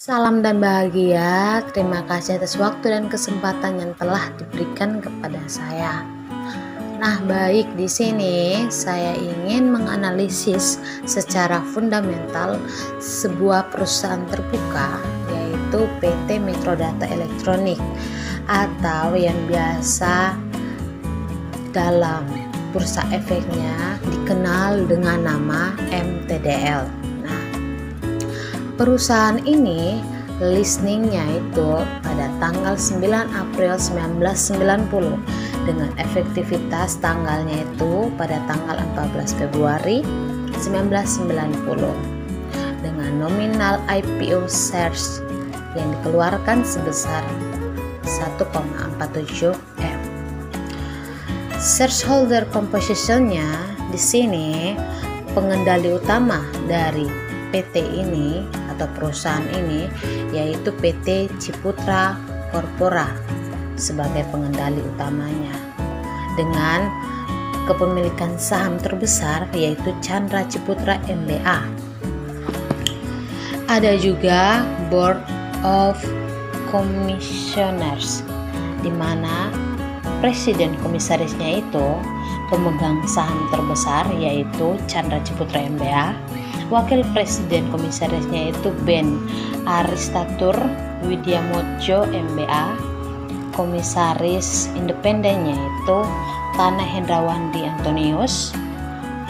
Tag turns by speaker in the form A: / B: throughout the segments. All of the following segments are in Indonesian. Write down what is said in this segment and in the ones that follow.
A: Salam dan bahagia. Terima kasih atas waktu dan kesempatan yang telah diberikan kepada saya. Nah, baik, di sini saya ingin menganalisis secara fundamental sebuah perusahaan terbuka, yaitu PT Metrodata Elektronik, atau yang biasa dalam bursa efeknya dikenal dengan nama MTDL. Perusahaan ini listingnya itu pada tanggal 9 April 1990 dengan efektivitas tanggalnya itu pada tanggal 14 Februari 1990 dengan nominal IPO shares yang dikeluarkan sebesar 1,47 M. Shareholder composition-nya di sini pengendali utama dari PT ini atau perusahaan ini yaitu PT Ciputra Corpora sebagai pengendali utamanya dengan kepemilikan saham terbesar yaitu Chandra Ciputra MBA. Ada juga Board of Commissioners di mana presiden komisarisnya itu pemegang saham terbesar yaitu Chandra Ciputra MBA. Wakil Presiden Komisarisnya itu Ben Aristatur Widyamotjo MBA. Komisaris Independennya itu Tana Hendrawandi Antonius.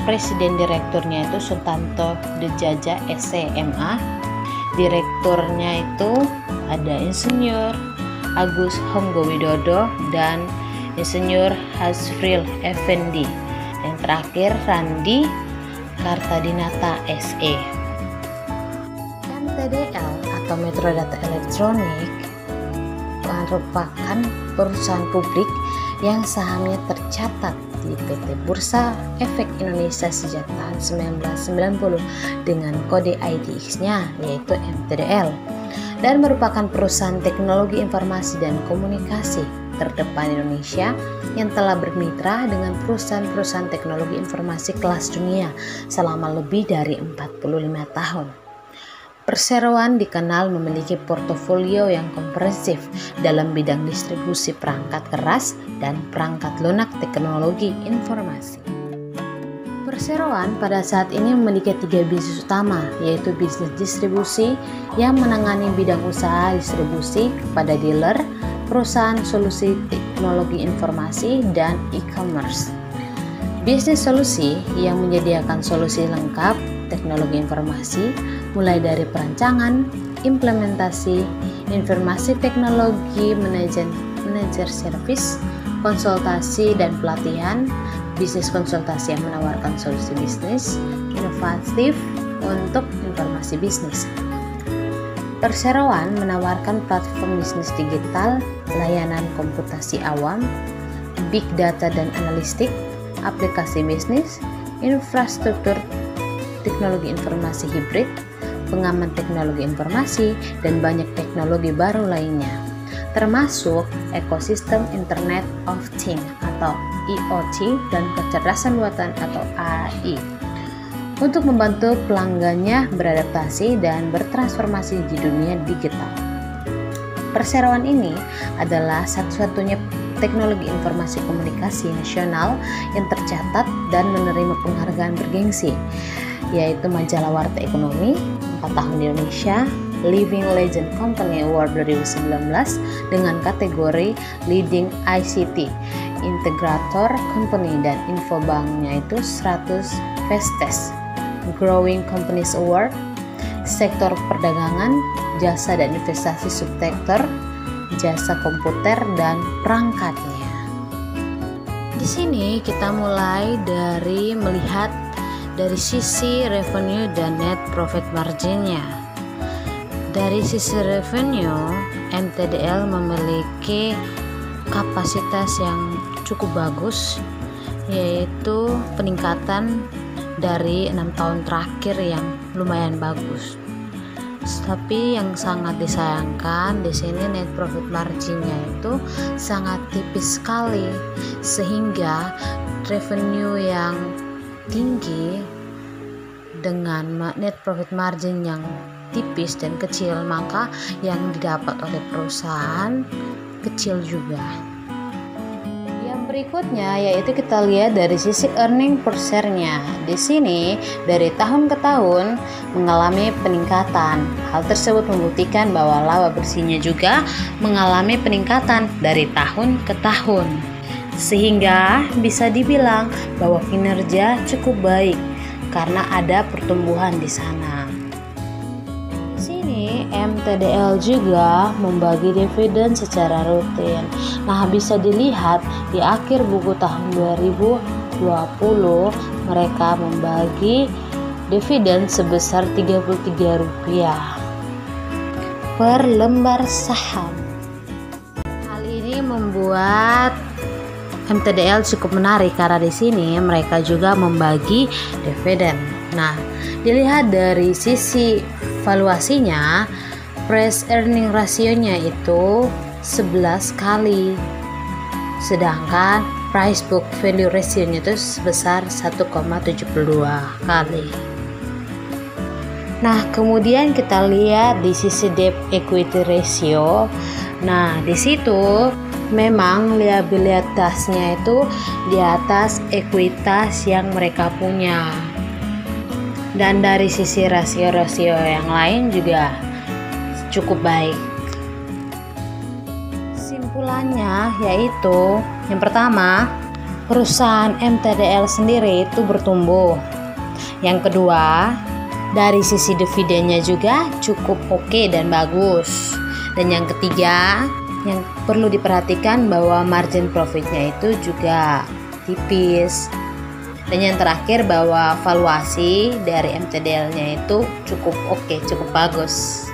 A: Presiden Direkturnya itu Sutanto Dejaja SCMA. Direkturnya itu ada Insinyur Agus Honggo Widodo dan Insinyur Hasril Effendi. Yang terakhir Randi Kartadinata SE. MTDL atau Metrodata Elektronik merupakan perusahaan publik yang sahamnya tercatat di PT Bursa Efek Indonesia sejak tahun 1990 dengan kode IDX-nya yaitu MTDL dan merupakan perusahaan teknologi informasi dan komunikasi terdepan Indonesia yang telah bermitra dengan perusahaan-perusahaan teknologi informasi kelas dunia selama lebih dari 45 tahun. Perseroan dikenal memiliki portofolio yang komprehensif dalam bidang distribusi perangkat keras dan perangkat lunak teknologi informasi. Perseroan pada saat ini memiliki 3 bisnis utama, yaitu bisnis distribusi yang menangani bidang usaha distribusi kepada dealer, perusahaan solusi teknologi informasi, dan e-commerce. Bisnis solusi yang menyediakan solusi lengkap teknologi informasi mulai dari perancangan, implementasi, informasi teknologi, manajer service, konsultasi dan pelatihan, bisnis konsultasi yang menawarkan solusi bisnis inovatif untuk informasi bisnis. Perseroan menawarkan platform bisnis digital, layanan komputasi awam, big data dan analistik, aplikasi bisnis, infrastruktur teknologi informasi hibrid, pengaman teknologi informasi, dan banyak teknologi baru lainnya, termasuk ekosistem Internet of Things atau IoT dan kecerdasan buatan atau AI. Untuk membantu pelanggannya beradaptasi dan bertransformasi di dunia digital. Perseroan ini adalah satu-satunya teknologi informasi komunikasi nasional yang tercatat dan menerima penghargaan bergengsi, yaitu majalah Warta Ekonomi 4 tahun di Indonesia, Living Legend Company Award 2019 dengan kategori Leading ICT Integrator Company dan Infobanknya itu 100 Vestes Growing Companies Award, sektor perdagangan, jasa dan investasi subsektor, jasa komputer dan perangkatnya. Di sini kita mulai dari melihat dari sisi revenue dan net profit marginnya. Dari sisi revenue, MTDL memiliki kapasitas yang cukup bagus, yaitu peningkatan dari 6 tahun terakhir yang lumayan bagus. Tapi yang sangat disayangkan di sini net profit marginnya itu sangat tipis sekali, sehingga revenue yang tinggi dengan net profit margin yang tipis dan kecil, maka yang didapat oleh perusahaan kecil juga. Yang berikutnya yaitu kita lihat dari sisi earning per share-nya. Di sini dari tahun ke tahun mengalami peningkatan. Hal tersebut membuktikan bahwa laba bersihnya juga mengalami peningkatan dari tahun ke tahun. Sehingga bisa dibilang bahwa kinerja cukup baik karena ada pertumbuhan di sana. Di sini MTDL juga membagi dividen secara rutin. Nah, bisa dilihat di akhir buku tahun 2020 mereka membagi dividen sebesar Rp33 per lembar saham. Hal ini membuat MTDL cukup menarik karena di sini mereka juga membagi dividen. Nah, dilihat dari sisi valuasinya, price earning rasionya itu 11 kali. Sedangkan price book value ratio-nya itu sebesar 1,72 kali. Nah, kemudian kita lihat di sisi debt equity ratio. Nah, di situ memang liabilitasnya itu di atas ekuitas yang mereka punya. Dan dari sisi rasio-rasio yang lain juga cukup baik. Simpulannya yaitu yang pertama, perusahaan MTDL sendiri itu bertumbuh. Yang kedua, dari sisi dividennya juga cukup oke dan bagus. Dan yang ketiga, yang perlu diperhatikan bahwa margin profitnya itu juga tipis. Dan yang terakhir bahwa valuasi dari MTDL-nya itu cukup oke, cukup bagus.